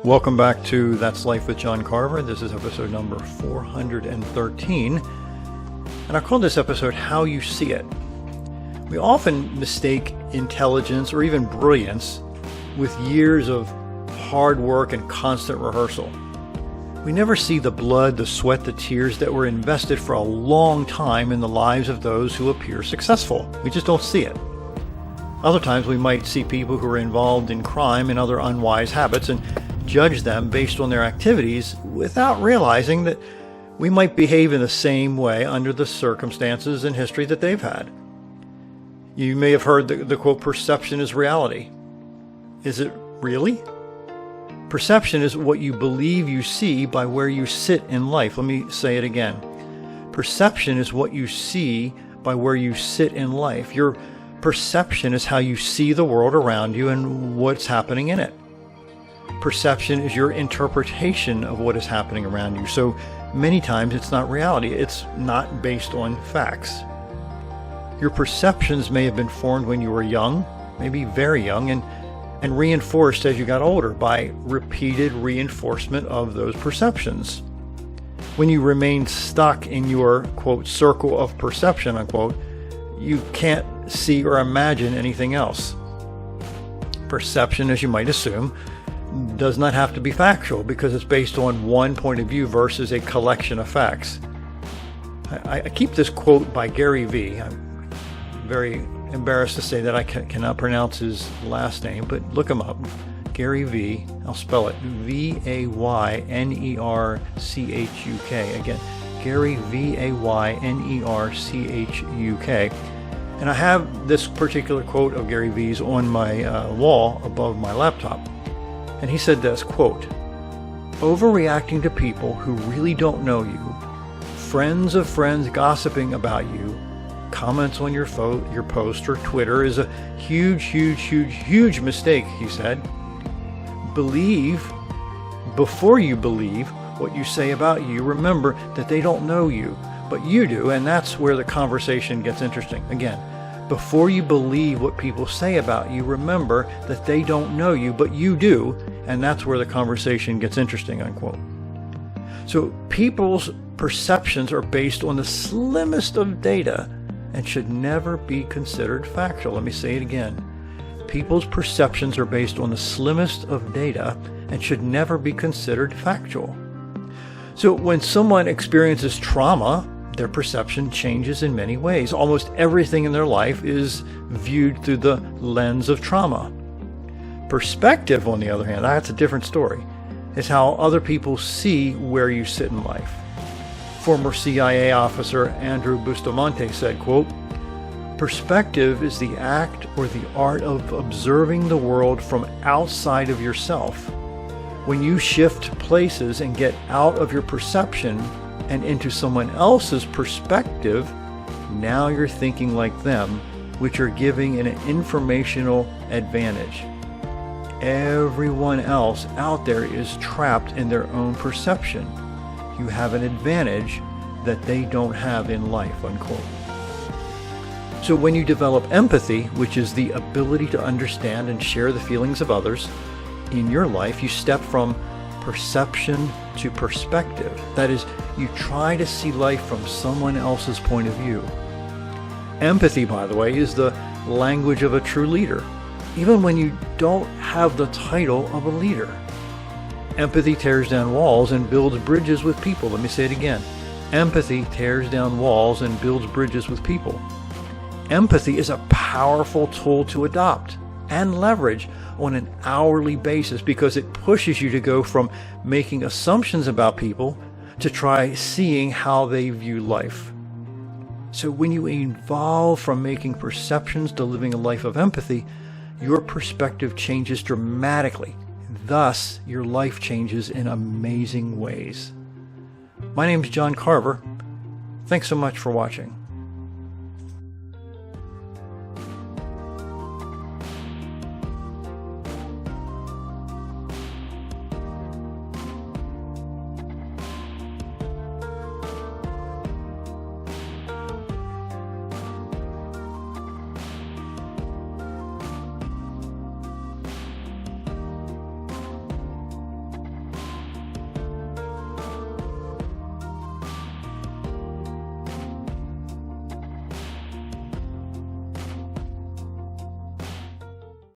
Welcome back to That's Life with John Carver. This is episode number 413. And I call this episode How You See It. We often mistake intelligence or even brilliance with years of hard work and constant rehearsal. We never see the blood, the sweat, the tears that were invested for a long time in the lives of those who appear successful. We just don't see it. Other times we might see people who are involved in crime and other unwise habits and judge them based on their activities without realizing that we might behave in the same way under the circumstances and history that they've had. You may have heard the quote, perception is reality. Is it really? Perception is what you believe you see by where you sit in life. Let me say it again. Perception is what you see by where you sit in life. Your perception is how you see the world around you and what's happening in it. Perception is your interpretation of what is happening around you. So many times it's not reality. It's not based on facts. Your perceptions may have been formed when you were young, maybe very young, and reinforced as you got older by repeated reinforcement of those perceptions. When you remain stuck in your, quote, circle of perception, unquote, you can't see or imagine anything else. Perception, as you might assume, does not have to be factual because it's based on one point of view versus a collection of facts. I keep this quote by Gary Vee. I'm very embarrassed to say that I cannot pronounce his last name, but look him up. Gary Vee, I'll spell it, V-A-Y-N-E-R-C-H-U-K. Again, Gary, V-A-Y-N-E-R-C-H-U-K. And I have this particular quote of Gary Vee's on my wall above my laptop. And he said this, quote, overreacting to people who really don't know you, friends of friends gossiping about you, comments on your post or Twitter is a huge mistake, he said. Before you believe what you say about you, remember that they don't know you, but you do, and that's where the conversation gets interesting. Again, before you believe what people say about you, remember that they don't know you, but you do, and that's where the conversation gets interesting, unquote. So people's perceptions are based on the slimmest of data and should never be considered factual. Let me say it again. People's perceptions are based on the slimmest of data and should never be considered factual. So when someone experiences trauma, their perception changes in many ways. Almost everything in their life is viewed through the lens of trauma. Perspective, on the other hand, that's a different story. It's how other people see where you sit in life. Former CIA officer Andrew Bustamante said, quote, perspective is the act or the art of observing the world from outside of yourself. When you shift places and get out of your perception and into someone else's perspective, now you're thinking like them, which are giving an informational advantage. Everyone else out there is trapped in their own perception. You have an advantage that they don't have in life, unquote. So when you develop empathy, which is the ability to understand and share the feelings of others in your life, you step from perception to perspective. That is, you try to see life from someone else's point of view. Empathy, by the way, is the language of a true leader, even when you don't have the title of a leader. Empathy tears down walls and builds bridges with people. Let me say it again. Empathy tears down walls and builds bridges with people. Empathy is a powerful tool to adopt and leverage on an hourly basis because it pushes you to go from making assumptions about people to try seeing how they view life. So when you evolve from making perceptions to living a life of empathy, your perspective changes dramatically. Thus, your life changes in amazing ways. My name is John Carver. Thanks so much for watching.